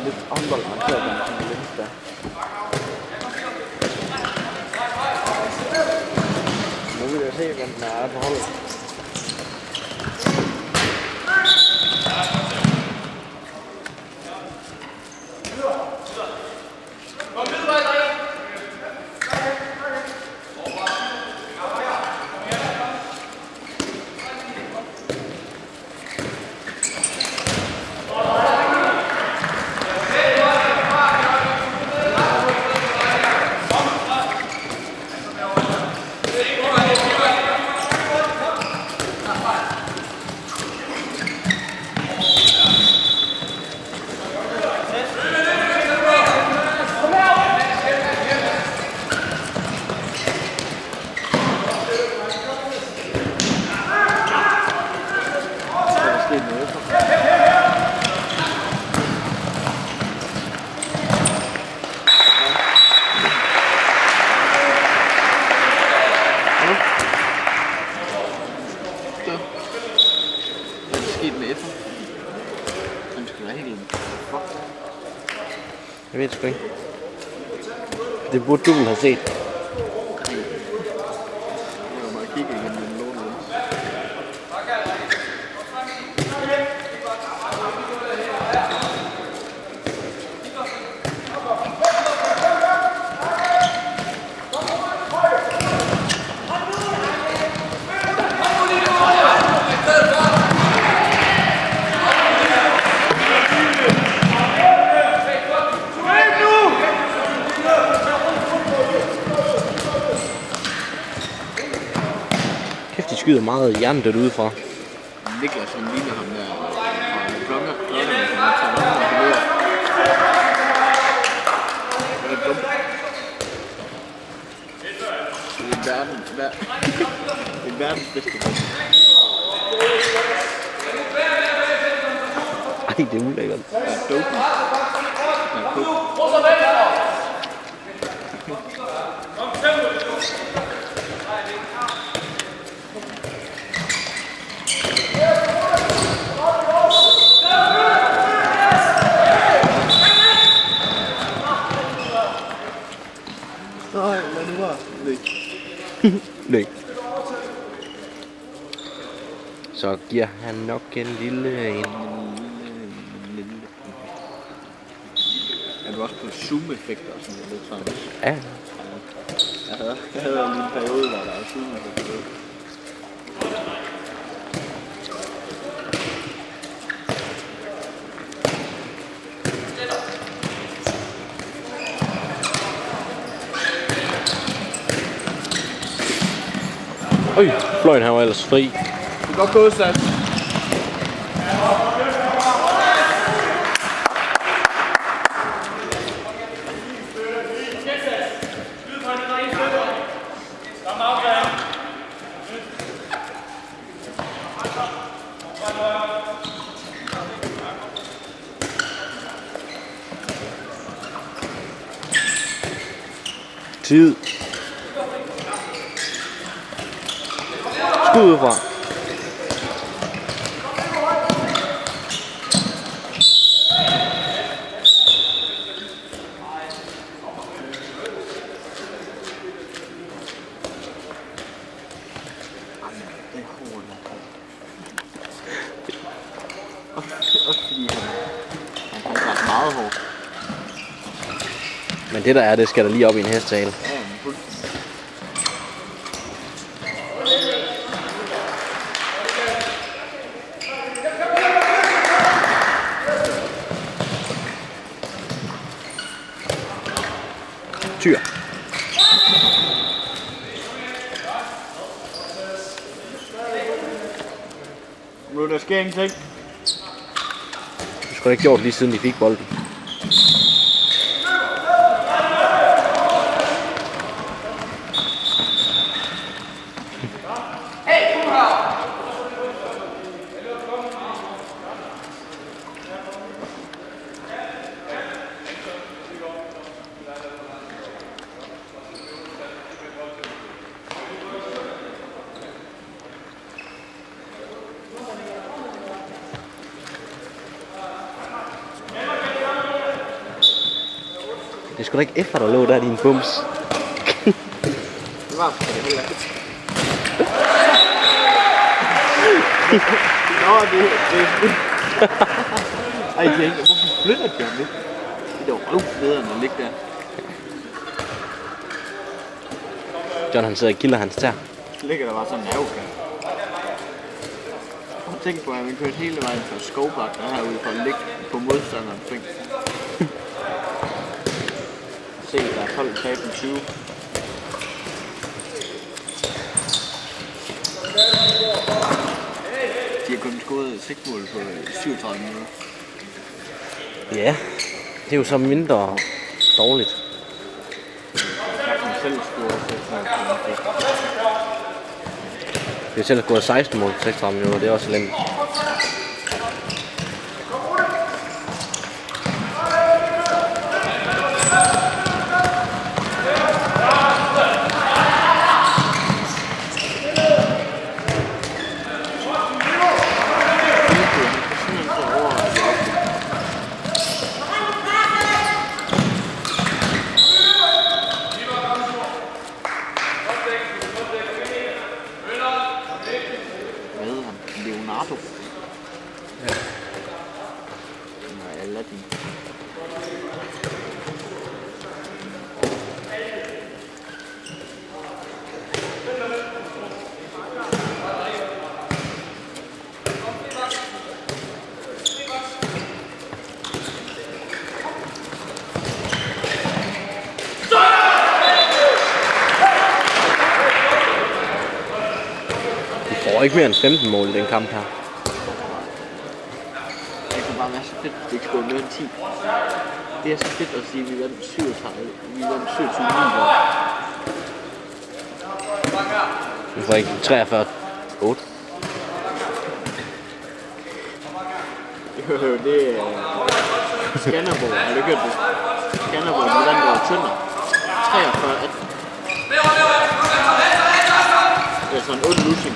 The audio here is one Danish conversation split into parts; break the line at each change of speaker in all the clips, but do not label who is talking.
lidt håndbold, man kører den som det længste der. Nu vil jeg se, hvem den er på holdet. Jeg ved sgu ikke. Det burde du vel have set.
Jeg var bare kigge igennem den låne.
De skyder meget hjernedødt udefra.
Niklas, han ligner ham der fra klokker, som er taget om og bevæger. Det er dumt. Det er verdens bedste rum.
Ej, det er ulækkert.
Det er dope. Det er cool.
Nej. Så giver han nok en lille en.
Er du også på zoom-effekter og sådan lidt sådan?
Ja.
Jeg havde lige en periode, hvor der var zoom-effekter.
Øj, fløjen her var ellers fri.
Det kan godt gå, Sats.
Tid. Skud udefra.
Også fordi han kan være meget hård.
Men det der er, det skal der lige op i en hestale.
Ja, men fuldstændig.
Tyr.
Nu der sker ingenting.
Du skulle ikke gjort lige siden de fik bolden. Det er sgu da ikke efter, der lå der din bums.
Det var sgu det heller ikke. Nå, det ej, jeg tænker, hvorfor flytter de ham ikke? Det var røvflederen at ligge der.
John han sidder og kilder hans tær.
Så ligger der bare sådan en nervekant. Og tænk på, at vi kørte hele vejen fra Skovbakken herude for at ligge på modstanderens fængsel. Se, der er 12 tab med 20. De har kun scoret 6 mål på 37 minutter.
Ja, det er jo så mindre dårligt.
Jeg kan selv score 6 mål på 6.
Vi har selv gået 16 mål på 36 minutter, det er også elendigt.
Leonardo. Ja. Nej, Aladdin.
De får ikke mere end 15 mål i den kamp her.
Det kunne bare være så fedt, hvis det ikke skulle mere end 10. Det er så fedt at sige, at vi vandt 37. Vi vandt 27 mål.
Vi får ikke 43. 8.
Jo, det er Skanderborg. Har du hørt det? Skanderborg, de vandt over Tønder. 43-18. Det er sådan en 8 losing.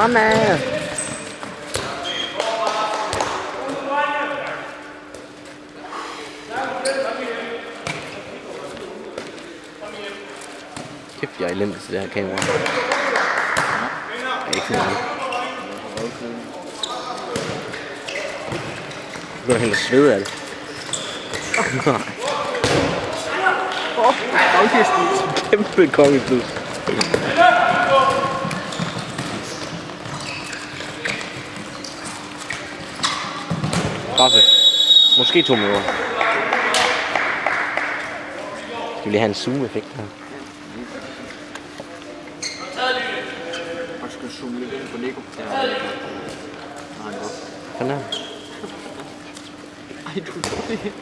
Fremad! Kæft, jeg er elendig til det her kamera. Jeg er ikke sådan. Nu er helt at svede af det. Kæmpe kongestus. Straffe. Måske 2 minutter. Skal vi lige have en zoom-effekt her?
Og skal zoome lidt ind på Nico. Nej, det var.
Sådan her.
Ej, du er dårlig.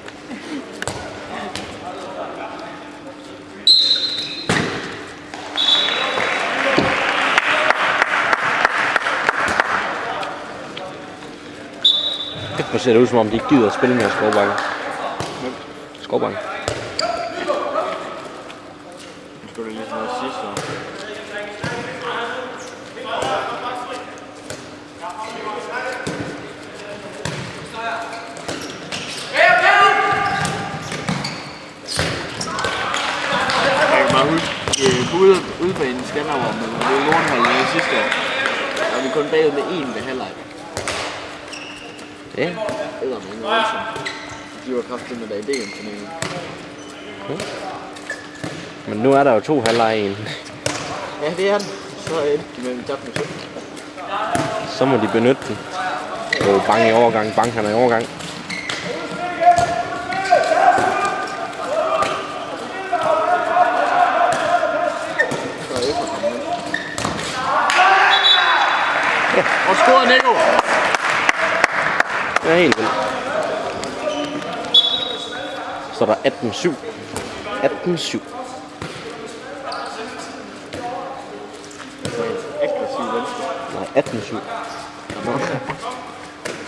Hvor ser det ud, som om de ikke gider at spille med Skovbakke. Skovbakke.
Nu skal du lige sådan noget sidst, så. Jeg kan bare huske, på udebanen Skanderborg, men det var Nordholdet sidste år. Og vi kun bagud med 1 ved halvleg.
Ja.
Det var mange voldsomt. De var kraftigt med der idéen til mig.
Men nu er der jo 2 halvleje i en.
Ja, det er den. Så endte de med en tab med 17.
Så må de benytte den. Bang i overgang. Bang, han er i overgang.
Så er Effer kommet med. Og scorer Nico!
Det er helt vildt. Så er der 18-7. 18-7.
Aggressiv venstre.
Nej, 18-7.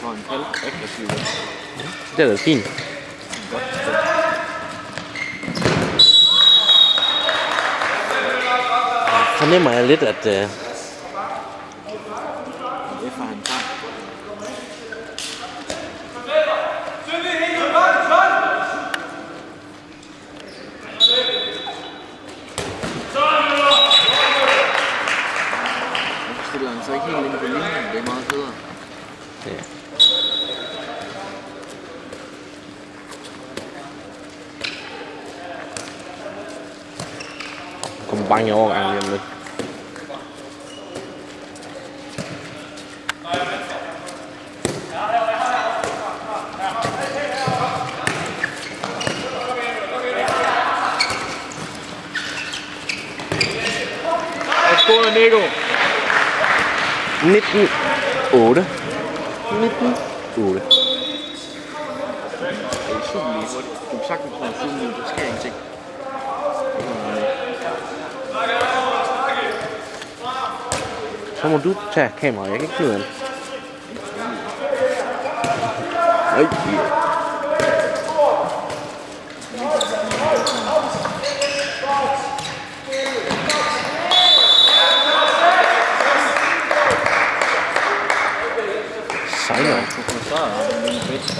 For en kald aggressiv venstre.
Det er da fint. Fornemmer jeg lidt, at
Effer han tager. Stiller han så ikke helt ind på linjen, det er meget federe.
ja. Kommer Bang i overgang lige om lidt.
Og scorer Nico!
19-8. 19-8.
Det er super lige hurtigt. Du kan sagtens have 7 minutter, der sker ingenting.
Så må du tage kameraet. Jeg kan ikke finde ud af det. Oj. Sejler.
Så er det en bedst.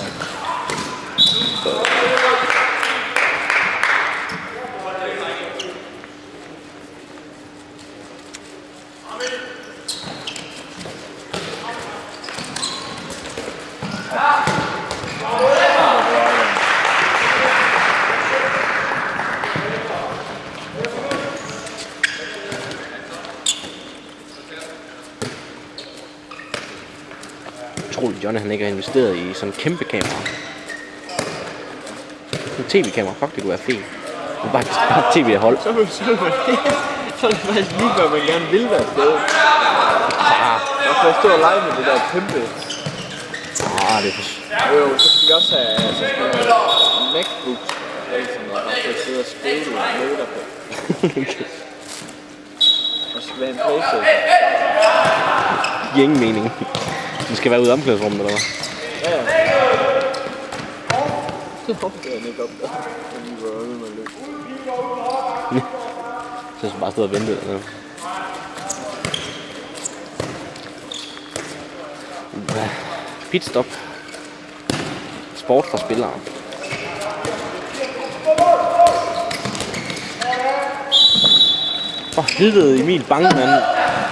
Utroligt, Johnny han ikke har investeret i sådan en kæmpe kamera. En tv-kamera, fuck det, du er fed. Du er bare tv-hold.
Så er det faktisk lige, hvad man gerne vil være sted. Jeg får stå og lege med det der kæmpe.
Det er for...
Jo, så skal vi også have MacBooks. Som der bare skal sidde og skrive noter på. Og så skal vi have en Playstation.
Det giver ingen mening. Den skal være ude i omklædningsrummet, eller hvad?
Ja. Det hoppede han ikke op der. Han var ude med løb.
Så skal bare stå og vente eller noget. Pitstop. Sport for spillere. Helvede Emil Bange, mand.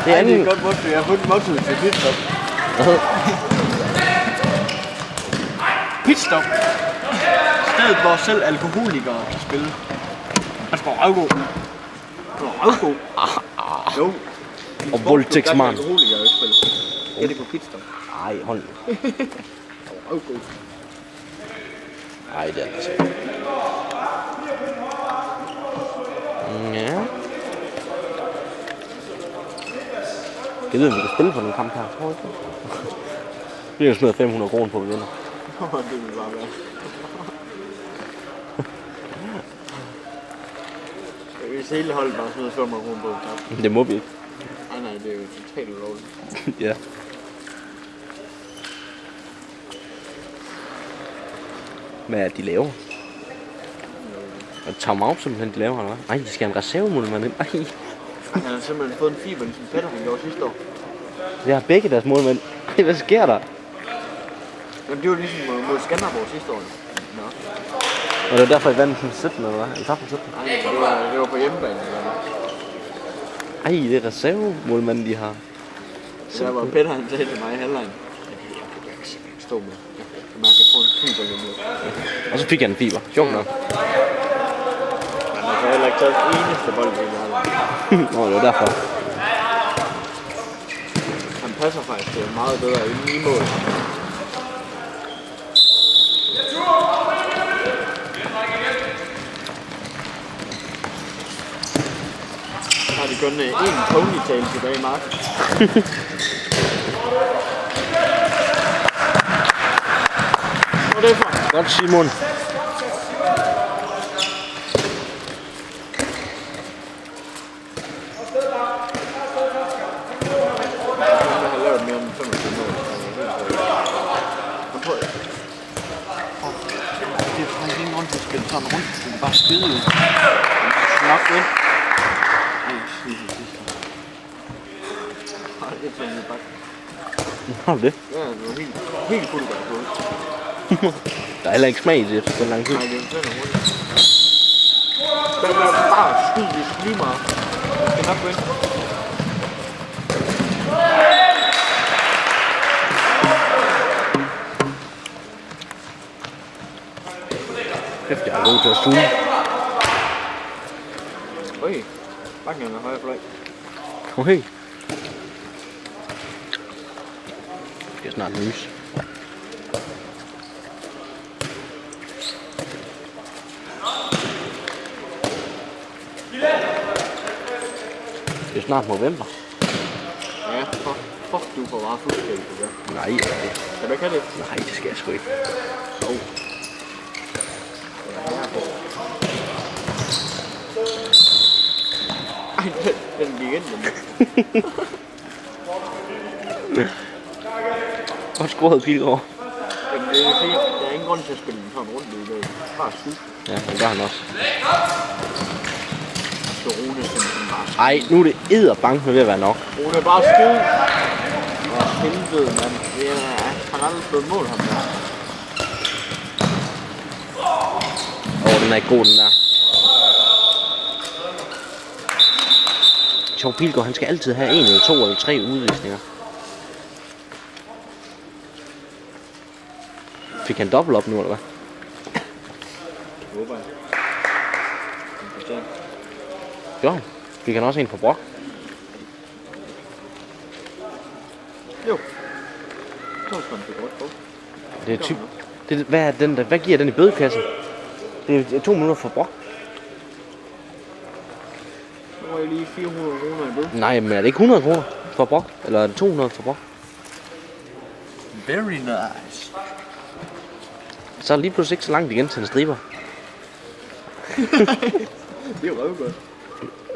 Det er et godt måtte, jeg har fundet måttet til pitstop.
Hvad?
Pitstop. Stedet, hvor selv alkoholikere kan spille. Han skal røvgå. Røvgå. Jo.
Og voldtægtsmand.
Alkoholikere ikke spille. Ja, det er på pitstop.
Ej, hold nu.
Røvgå.
Ej, det er altså. Ja. Jeg ved, om vi kan spille på den kamp her. Tror jeg ikke. Vi har smidt 500 kroner på, at vi vinder.
Det vil bare være. Hvis hele holdet bare smider 500 kroner på kamp.
Det må vi ikke.
Nej, det er jo totalt ulovligt.
Ja. Hvad er det, de laver? Og timeout simpelthen, de laver, eller hvad? Ej, de skal have en reservemålmand ind. Ej.
Han har simpelthen fået en fiber, ligesom Peter han gjorde sidste år.
Det har begge deres målmænd. Ej, hvad sker der?
Jamen, det var ligesom mod Skanderborg sidste år. Nå.
Og det var derfor, I vandt den 17, eller hvad? I tabte den 17?
Nej, det var på hjemmebane.
Ej, det er reservemålmanden, de har.
Så der var Peter, han sagde til mig i halvlejen. Jeg kan simpelthen ikke stå med. Jeg mærker, at jeg får en fiber lige nu.
Og så fik jeg en fiber. Sjovt nok.
Men jeg har heller ikke taget den eneste bold i halvlejen.
Nå, det var derfor.
Han passer faktisk meget bedre i mål. Så har de kun én ponytail tilbage i marken. Hvad er det for?
Godt, Simon.
Jeg har lavet mere end 25 mål. Det er faktisk ingen grund til at spille sådan rundt. Det er bare skide ud. Snap ind. Ej, skide det sidste. Ej, det er sådan en bakke.
Har du det?
Ja, det var helt fuldt godt på.
Der er heller ikke smag i det efter så lang tid.
Nej, det er sådan hurtigt. Den er bare skide lige meget. Jeg skal nok gå ind.
Kæft, jeg er god til at suge.
Øj, bakken er højre fløj.
Okay. Det er snart lys. Det er snart november.
Ja, fuck du får bare fuldskab det der.
Nej, det.
Skal du ikke have det?
Nej, det skal jeg sgu ikke.
Jo. Ej, den gik ind, den.
Godt skruet Pilgaard.
Jamen, det er fint. Der er ingen grund til at spille den sådan rundt i dag. Bare skud.
Ja, det gør han også.
Så Rune simpelthen bare skud.
Ej, nu er det edderbank ved at være nok.
Rune er bare skud. Åh, helvede, mand. Det er, han har aldrig slået mål, ham der.
Den er ikke god, den der. Sjov Pilgaard, han skal altid have 1 eller 2 eller 3 udvisninger. Fik han dobbelt op nu, eller hvad?
Det håber jeg.
Jo, fik han også en for Brock?
Jo. Så skal han fik godt på.
Det er typ. Hvad er den der? Hvad giver den i bødekassen? Det er 2 minutter for Brock.
Så var jeg lige 400 kroner i bød.
Nej, men er det ikke 100 kroner for Brock? Eller er det 200 for Brock?
Very nice.
Så er det lige pludselig ikke så langt igen til en striber.
Det er jo røvgodt.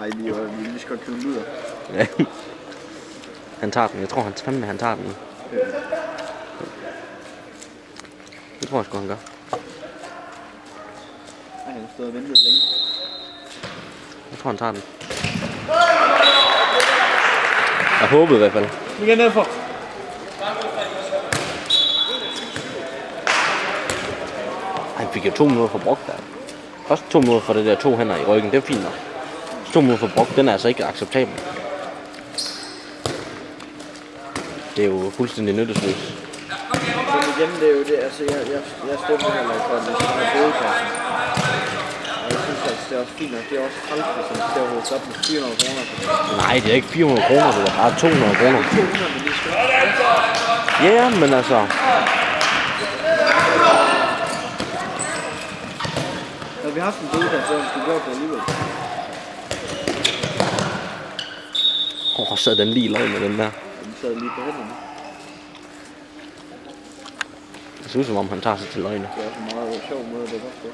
Ej, vi skal godt købe luder.
Ja. Han tager den. Jeg tror, han tager den.
Ja.
Det tror jeg sgu, han gør.
Ej, han har stået og ventet længe.
Jeg tror, han tager den. Jeg håber i hvert fald.
Vi kan ned for.
Han fik jo 2 minutter for Brock der. Først 2 minutter for det der 2 hænder i ryggen, det er fint nok. 2 minutter for Brock, den er altså ikke acceptabel. Det er jo fuldstændig nyttesløst.
Men igen, det er jo det, altså jeg stemmer heller ikke for, at vi skal have bødekassen. Og jeg synes altså, det er også fint nok, det er også træls, hvis man skal hos op med 400 kroner.
Nej, det er ikke 400 kroner, det er bare 200 kroner.
200, men det skal.
Ja, men altså...
Når vi har haft en bødekasse, så skal vi gøre det alligevel.
Sad den lige løg med den der.
Den sad lige på hænderne.
Det ser ud som om han tager sig til løgne.
Det er også en meget sjov måde, det er godt på.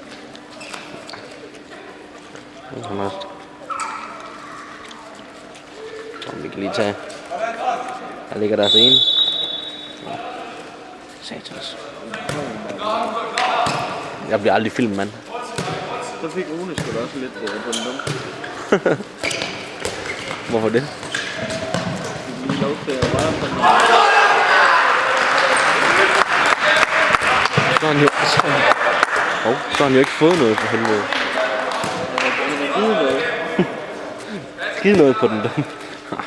Han også. Og vi kan lige tage. Der ligger der en. Satans. Jeg bliver aldrig filmet, mand.
Så fik Rune sgu da også lidt på den dumme.
Hvorfor det?
Vi lige lov til at røre på den.
Så har han jo ikke fået noget for helvede. Skide noget på den dumme. Nej.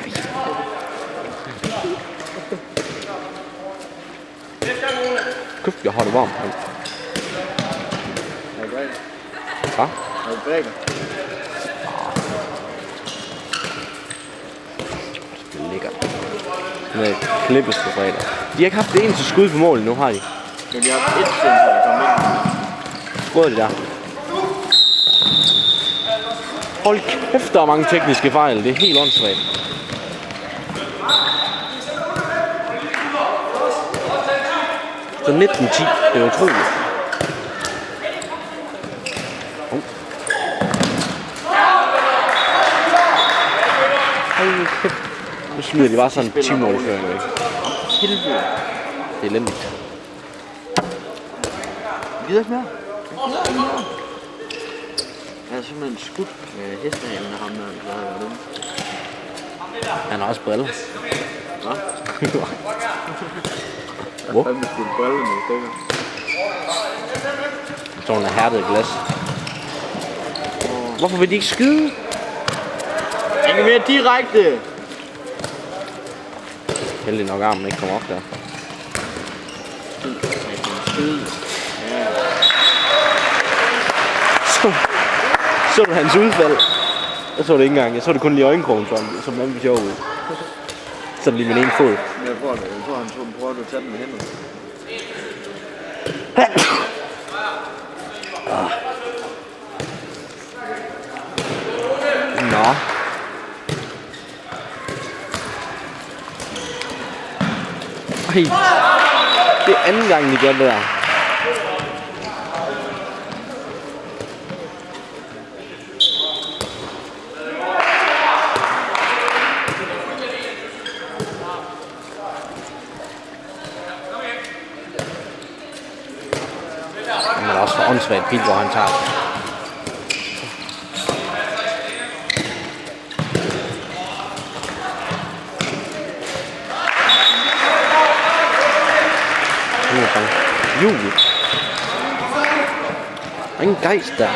Køft, jeg har det varmt.
Er du græker?
Hvad?
Er du græker?
Det er lækkert. Med klippes på fredag. De har ikke haft det eneste skud på målet nu, har de?
Men de har haft 1 siden, så de kom ind.
Hvor er det der? Hold kæft, der er mange tekniske fejl. Det er helt åndssvagt. Så 19-10. Det er utroligt. Hold kæft. Nu smider de bare sådan en 10-mål i føring, ikke?
Helvede.
Det er elendigt.
Gider ikke mere. Jeg er simpelthen skudt med hestehalen af ham, der har været dumme.
Han har også briller.
Hva?
Hvor?
Jeg har fandme skudt brillerne i stykker.
Jeg tror, han er hærdet glas. Hvorfor vil de ikke skyde?
Han kan være direkte.
Heldig nok armen ikke kommer op der.
Skyde. Ja.
Så du hans udfald? Jeg så det ikke engang. Jeg så det kun lige øjenkrogen, som den blev sjov ud. Så lige min ene fod.
Jeg tror, han prøver at tage den med hænderne.
Nå. Ej. Det er anden gang, de gør det der. Men også for åndssvagt pil, hvor han tager det. Jul. Der er ingen gejst der.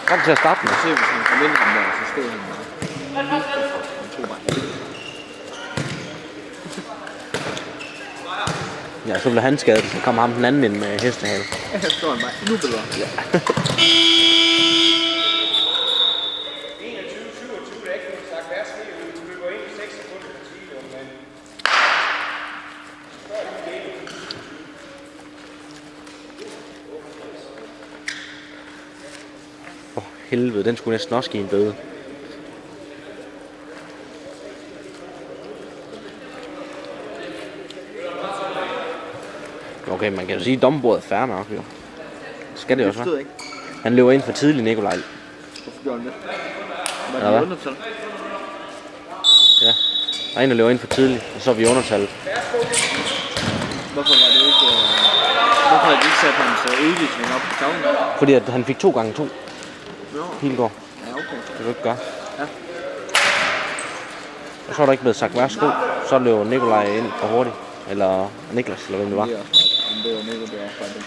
Kom til at starte med.
Se, hvis han kom ind ham der, så stod han bare. Han tog bare.
Ja, så blev han skadet, så kom ham den anden ind med hestehale.
Ja, her står han bare endnu bedre.
Ja.
21-27, der ikke kunne sagt værst lige ud. Du løber ind i 6 sekunder på 10, men...
Helvede, den skulle næsten også give en bøde. Okay, man kan jo sige, at dommerbordet er fair nok, jo. Skal det
Jeg
også
forstod
være?
ikke.
Han løber ind for tidligt, Nikolaj.
Hvorfor gjorde han det? Var
Ja,
det
hvad?
undertal?
Ja. Der er en, der løber ind for tidligt, og så er vi undertal.
Hvorfor var det ikke... Hvorfor havde de ikke sat hans udvisning op på tavlen?
Fordi at han fik 2x2.
Nå,
Pilgaard.
ja, okay.
Det kan du ikke gøre.
Ja.
Og så er der ikke blevet sagt værsgo. Så løber Nikolaj ind for hurtigt. Eller Niklas, eller hvem det var.
Det er også bare, det var mega, det var også bare det.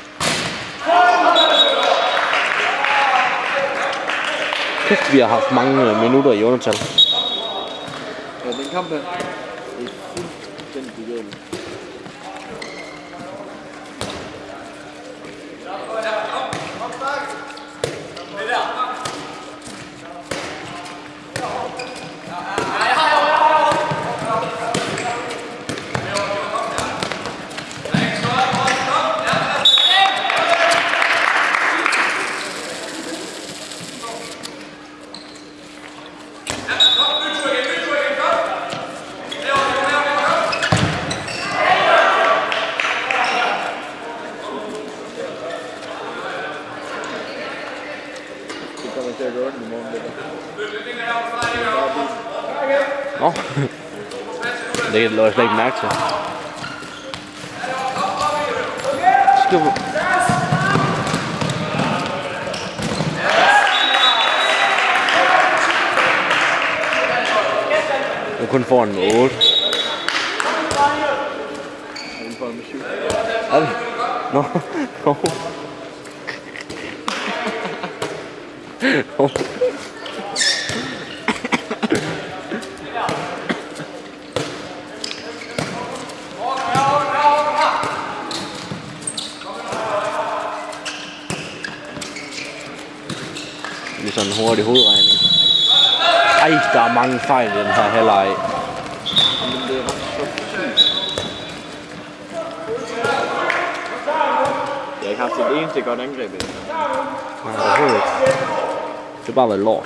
Kæft, vi har haft mange minutter i undertal.
Ja, den kamp her, det er fuldstændig galt. Det kommer til at gå ondt i morgen, det der.
Nå. Det lå jeg slet ikke mærke til. Skal vi... Du kun får en 8.
Den får med 7.
Er det? Nå. Nå. Nå. Det er sådan en hurtig hovedregning. Ej, der er mange fejl i den her halvleg.
Men det er ret så præcis. Jeg har ikke haft et eneste godt angreb i det.
Nej, overhovedet ikke. Det har bare været lort.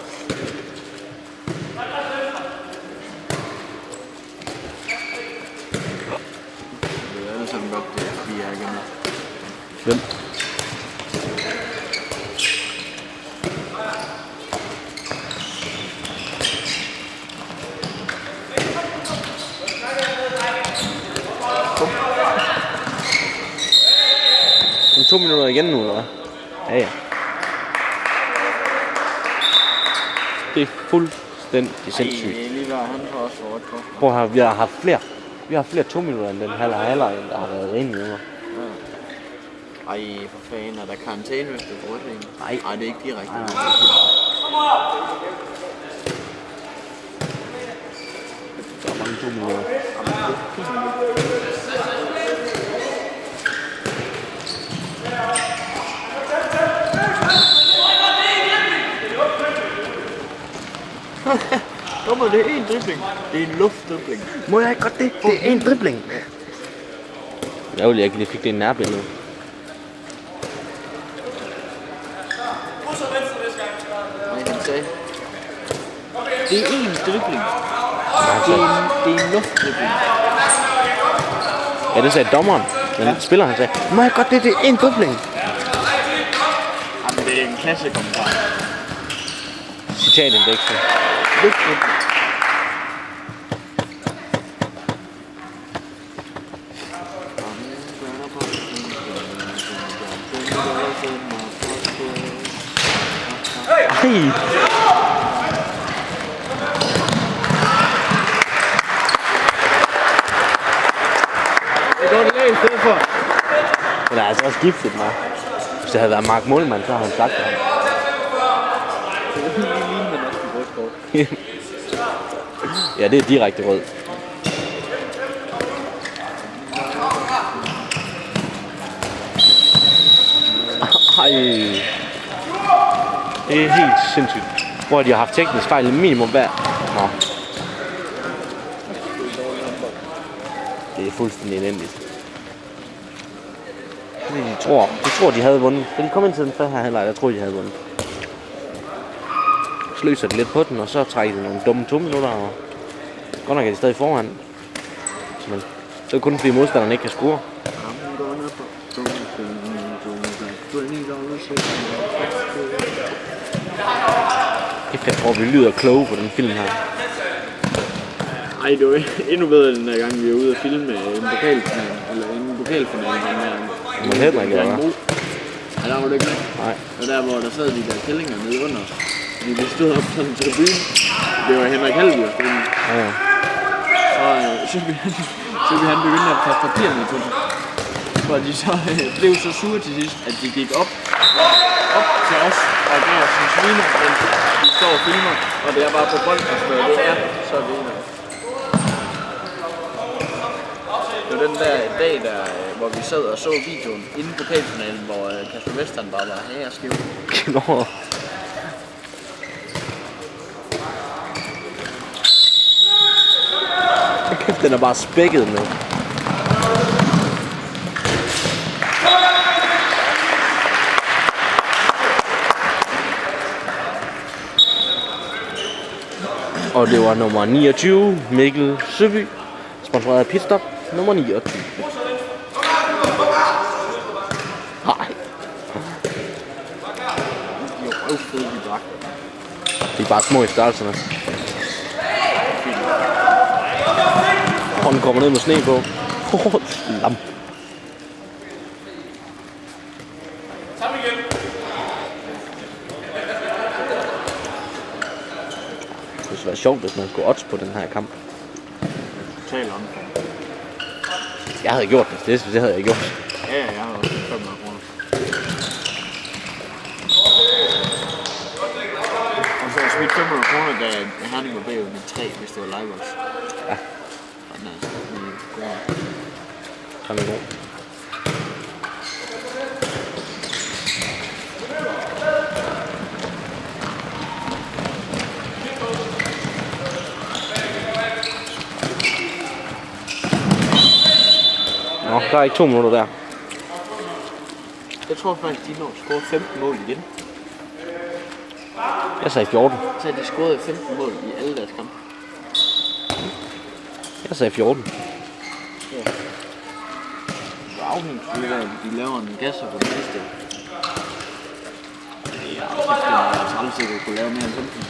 Det er alle sammen godt, det er, vi er igennem.
Hvem? Om 2 minutter igen nu, eller hvad? Ja, ja. Det er fuldstændig sindssygt.
Det er lige hvad han får også for rødt kort.
Prøv at høre, vi har haft flere 2 minutter end den halvleg, der har været rimelig under.
Ej, for fanden, er der karantæne, hvis du får rødt en?
Nej.
Det er ikke direkte.
Der er mange 2 minutter.
Dommer, det er en dribling. Det er en luftdribling.
Må jeg ikke godt det? Det er en dribling. Jeg ville ikke lige fik det i nærbillede.
Nej, han sagde. Det er en dribling. Det er en luftdribling.
Ja, det sagde dommeren. Men spilleren han sagde, må jeg godt det? Det er en dribling.
Jamen, det er en klasse kommentar.
Citatindeksen.
Luftdribling.
Ej.
Det går det lag i stedet for.
Men der er altså også giftet mig. Hvis det havde været Mark Målmann, så har han sagt det.
Det er lige lignende næsten rødt kort.
Ja, det er direkte rød. Ej. Det er helt sindssygt. Hvor de har haft teknisk fejl minimum hver. Nå. Det er fuldstændig elendigt. Fordi de tror, de havde vundet. Da de kom ind til den første her halvleg, jeg tror, de havde vundet. Så løser de lidt på den, og så trækker de nogle dumme 2 minutter. Og godt nok er de stadig foran. Men så er det kun fordi modstanderne ikke kan score. Jeg tror, vi lyder kloge på den film her.
Ej, det var endnu bedre den der gang, vi var ude at filme en pokalfinal, eller en pokalfinal.
Men Henrik, eller hvad?
Ja, der var det ikke nok.
Nej.
Og der, hvor der sad de der kællinger nede under. Fordi vi stod op på en tribune. Det var Henrik Halvby, der stod.
Ja, ja.
Og så vi han begyndte at passe papirerne på sig. hvor de så blev så sure til sidst, at de gik op til os og gav os en sviner, men de står og filmer, og det er bare på bold, og det er så griner. Det var den der dag, hvor vi sad og så videoen inde på pokalfinalen, hvor Kasper Vestern bare var her og skive.
Nå. Kæft, den er bare spækket med. Og det var nummer 29, Mikkel Søby, sponsoreret af Pitstop, nummer 29. Nej. De er bare små i størrelserne. Og den kommer ned med sne på. Lam. Det ville være sjovt, hvis man skulle odds på den her kamp.
Total om.
Jeg havde gjort det. Det havde jeg gjort.
Ja, jeg har også 500 kroner. Og så har jeg smidt 500 kroner, da Herning var bagud med 3, hvis det var live odds.
Ja.
Og den er altså lige god.
Sådan er god. Nå, der er ikke 2 minutter der.
Jeg tror faktisk, de når at score 15 mål igen.
Jeg sagde 14.
Så har de scoret 15 mål i alle deres kampe.
Jeg sagde 14.
Ja. Så afhængigt af, at de laver en gasser på det sidste. Det er træls, at du kunne lave mere end 15.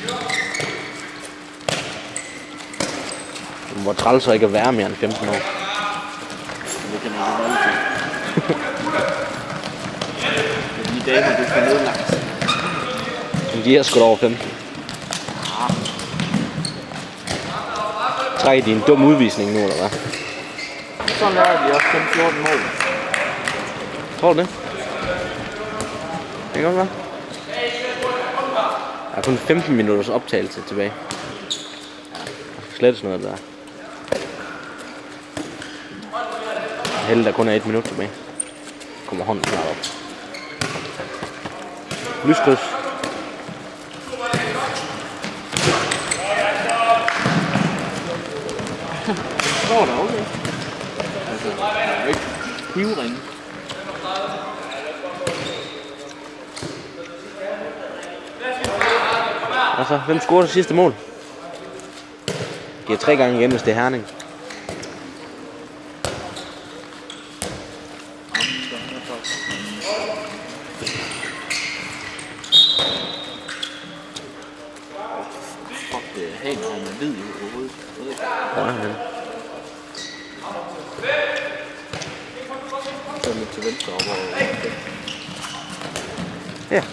Du må trælle så ikke at være mere end 15 år.
Det kan man jo holde til. De damer, du får nedlagt.
Men de er sgu da over 15. Trækker de en dum udvisning nu, eller hvad?
Så laver de også kun 14 mål.
Tror du det? Det kan godt være. Der er kun 15 minutters optagelse tilbage. Slet sådan noget der. Heldig, der kun er 1 minut tilbage. Kommer hånden snart op. Lyskryds.
Står der okay? Altså, der er jo ikke hivringe.
Altså, hvem scorer det sidste mål? Giver 3 gange igen, hvis det er Herning.
Fuck, det er helt når man ved i overhovedet.
Hvor er han?
Så lidt til venstre over.
Ja.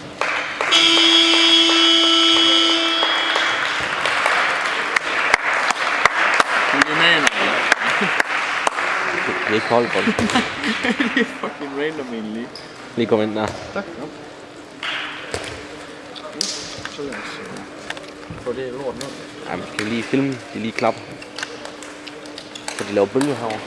Det er ikke holdt på det.
Det er fucking random egentlig.
Lige kom ind der.
Tak. Ja. Så lad os få det lort ned.
Ej, man skal lige filme, de lige klapper. Så de laver bølger herovre.